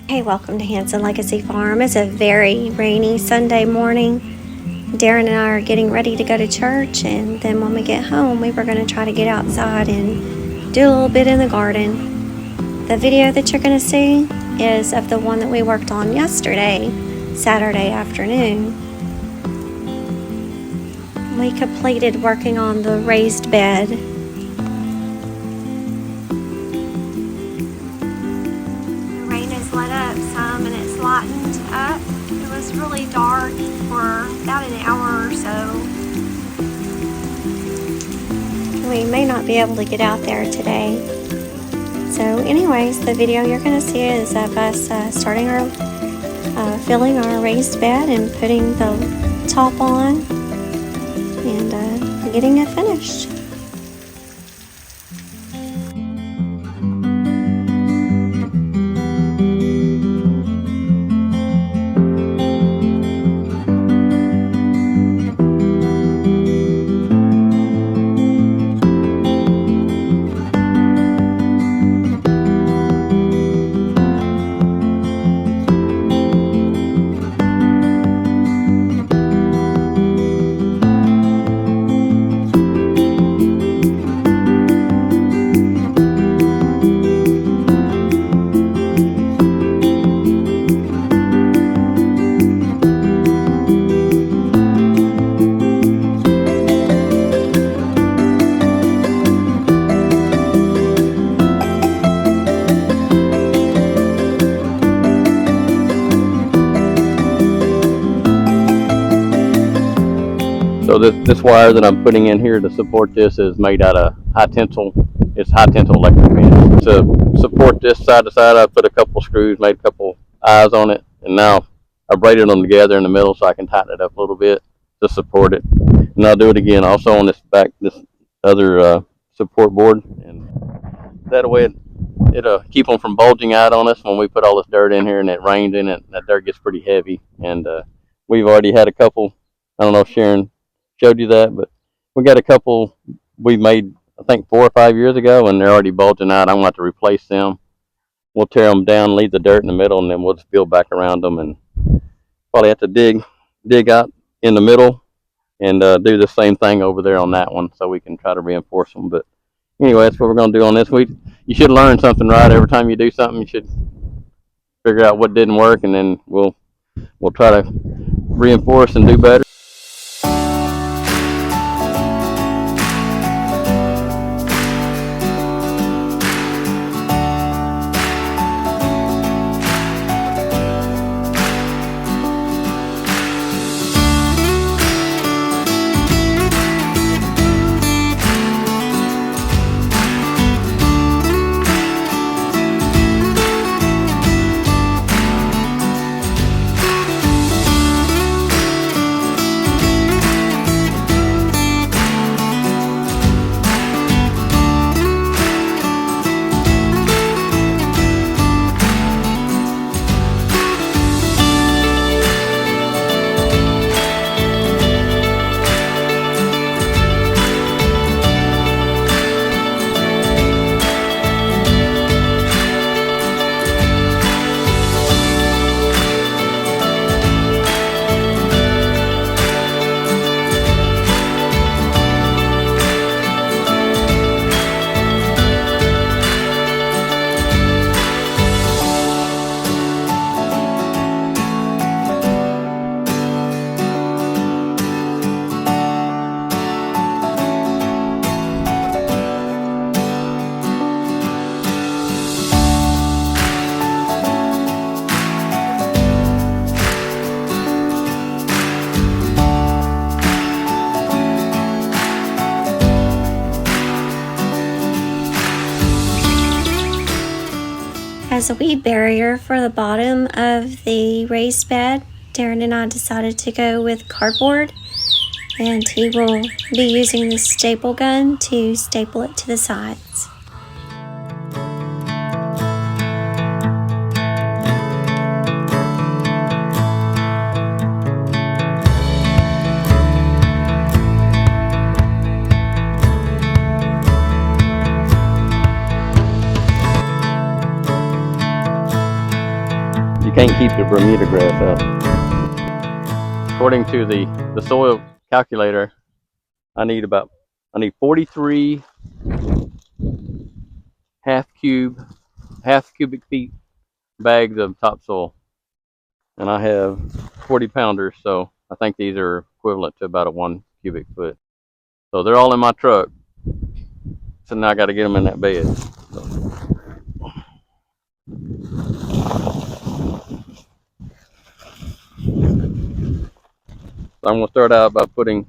Hey, welcome to Hanson Legacy Farm. It's a very rainy Sunday morning. Darren and I are getting ready to go to church, and then when we get home, we were going to try to get outside and do a little bit in the garden. The video that you're going to see is of the one that we worked on yesterday, Saturday afternoon. We completed working on the raised bed. Let up some and it's lightened up. It was really dark for about an hour or so. We may not be able to get out there today. So anyways, the video you're going to see is of us starting our filling our raised bed and putting the top on and getting it finished. So this wire that I'm putting in here to support this is made out of high tensile. It's high tensile electric fence. To support this side to side, I put a couple screws, made a couple eyes on it, and now I braided them together in the middle so I can tighten it up a little bit to support it. And I'll do it again also on this back, this other support board, and that way it'll keep them from bulging out on us when we put all this dirt in here and it rains in it. That dirt gets pretty heavy, and we've already had a couple. I don't know if Sharon showed you that, but we got a couple we made, I think 4 or 5 years ago, and they're already bulging out. I'm going to have to replace them. We'll tear them down, leave the dirt in the middle, and then we'll just build back around them, and probably have to dig out in the middle and do the same thing over there on that one so we can try to reinforce them. But anyway, that's what we're going to do on this week. You should learn something, right? Every time you do something, you should figure out what didn't work, and then we'll try to reinforce and do better. As a weed barrier for the bottom of the raised bed, Darren and I decided to go with cardboard, and he will be using the staple gun to staple it to the sides. can't keep the Bermuda grass out. According to the soil calculator, I need 43 half cubic feet bags of topsoil, and I have 40 pounders, so I think these are equivalent to about a 1 cubic foot. So they're all in my truck. So now I got to get them in that bed. So I'm going to start out by going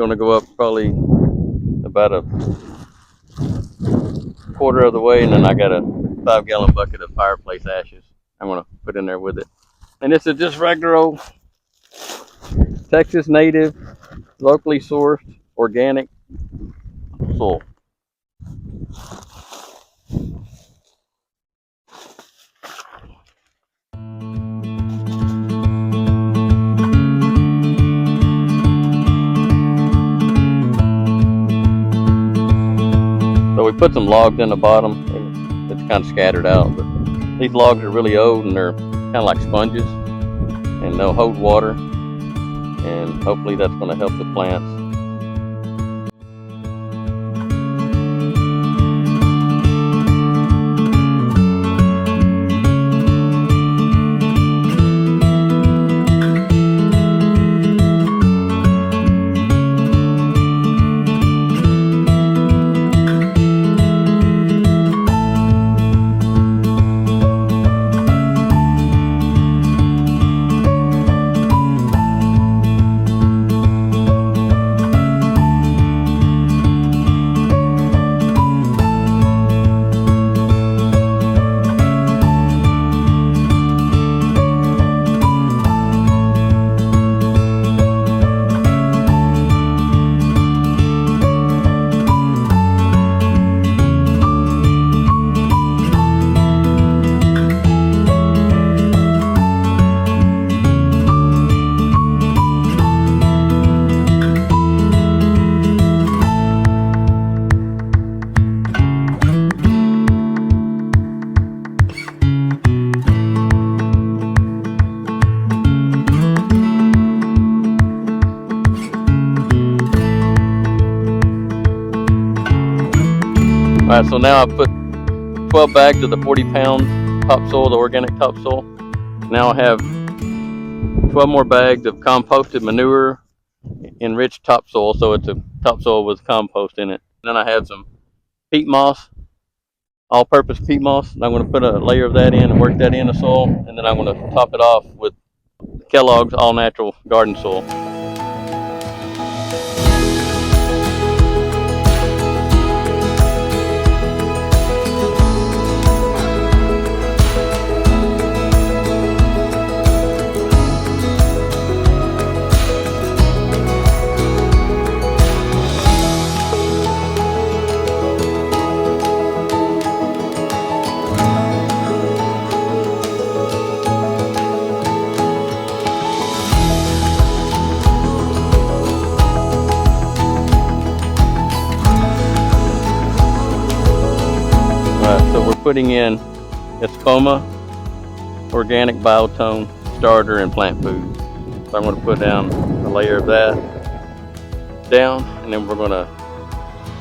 to go up probably about a quarter of the way, and then I got a 5-gallon bucket of fireplace ashes I'm going to put in there with it. And this is just regular old Texas native, locally sourced, organic soil. So we put some logs in the bottom. It's kind of scattered out, but these logs are really old and they're kind of like sponges, and they'll hold water, and hopefully that's going to help the plants. Alright, so now I put 12 bags of the 40-pound topsoil, the organic topsoil. Now I have 12 more bags of composted manure enriched topsoil, so it's a topsoil with compost in it. Then I have some peat moss, all-purpose peat moss, and I'm going to put a layer of that in and work that in the soil, and then I'm going to top it off with Kellogg's all-natural garden soil. So we're putting in Espoma, organic biotone, starter, and plant food. So I'm going to put down a layer of that down, and then we're going to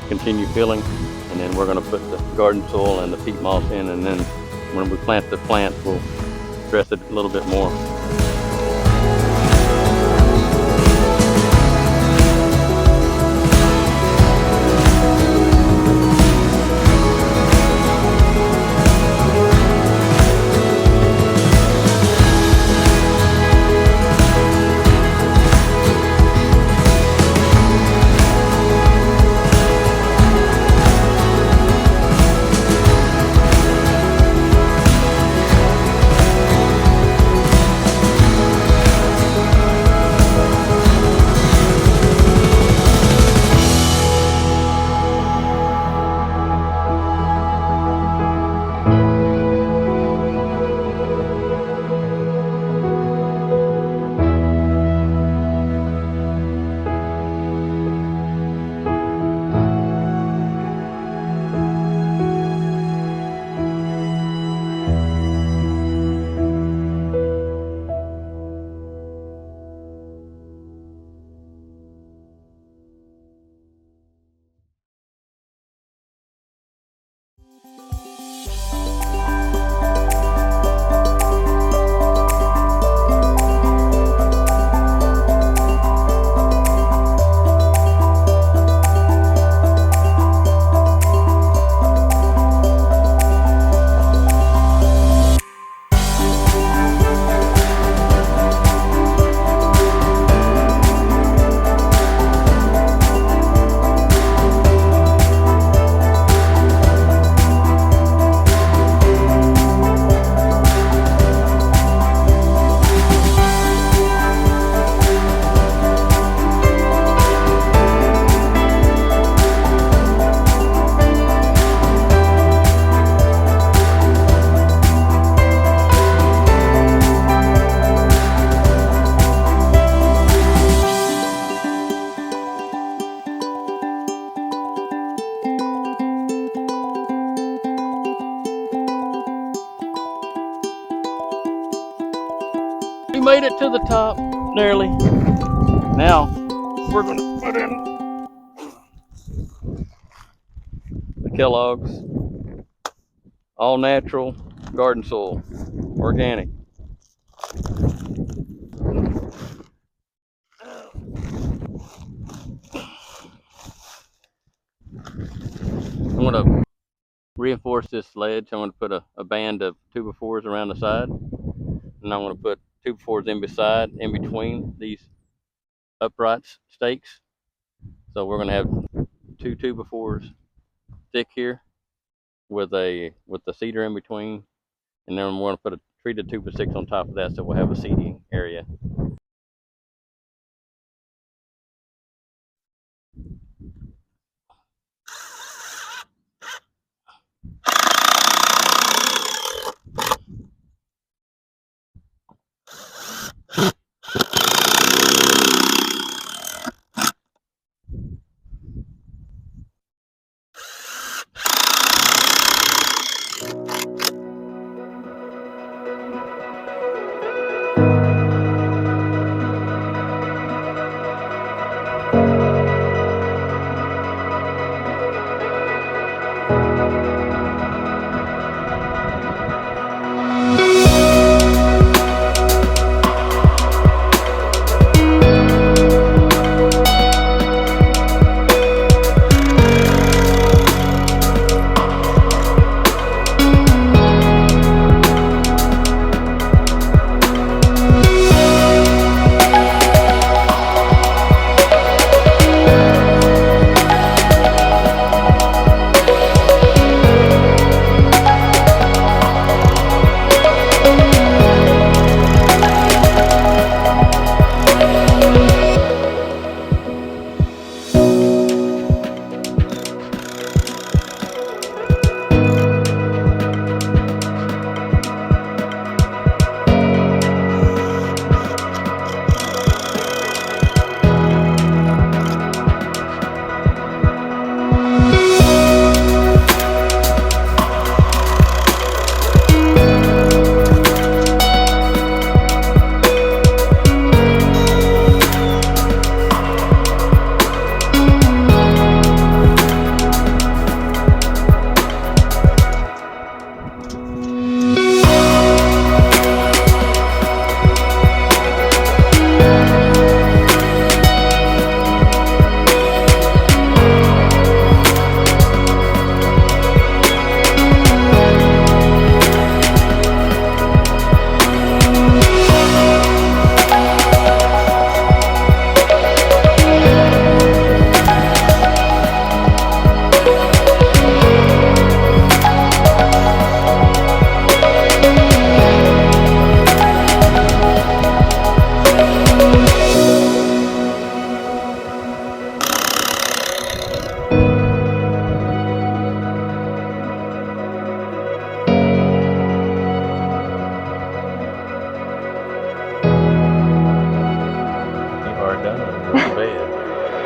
continue filling, and then we're going to put the garden soil and the peat moss in, and then when we plant the plants, we'll dress it a little bit more. made it to the top, nearly. Now, we're gonna put in the Kellogg's all natural garden soil, organic. I'm gonna reinforce this ledge. I'm gonna put a band of 2x4s around the side, and I'm gonna put 2x4s in between these upright stakes. So we're gonna have two 2x4s thick here with the cedar in between, and then we're gonna put a treated 2x6 on top of that, so we'll have a seating area.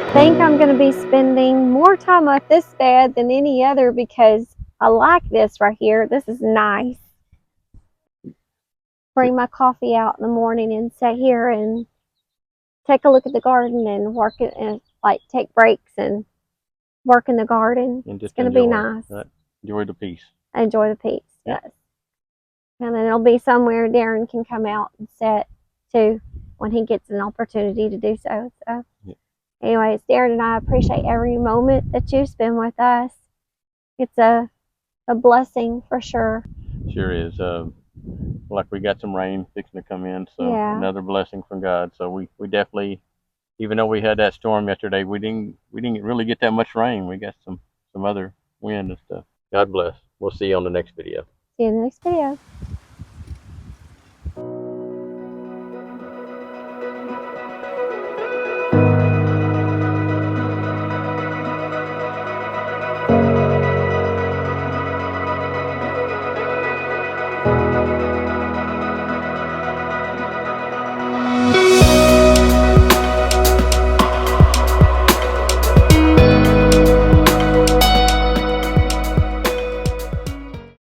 I think I'm going to be spending more time at this bed than any other because I like this right here. This is nice. Bring my coffee out in the morning and sit here and take a look at the garden and work it, and like take breaks and work in the garden. And it's going to be nice. Enjoy the peace. Enjoy the peace, yes. And then it'll be somewhere Darren can come out and sit too when he gets an opportunity to do so. So, anyways, Darren and I appreciate every moment that you spend with us. It's a blessing for sure. Sure is. Like we got some rain fixing to come in, so another blessing from God. So we definitely, even though we had that storm yesterday, we didn't really get that much rain. We got some other wind and stuff. God bless. We'll see you on the next video. See you in the next video.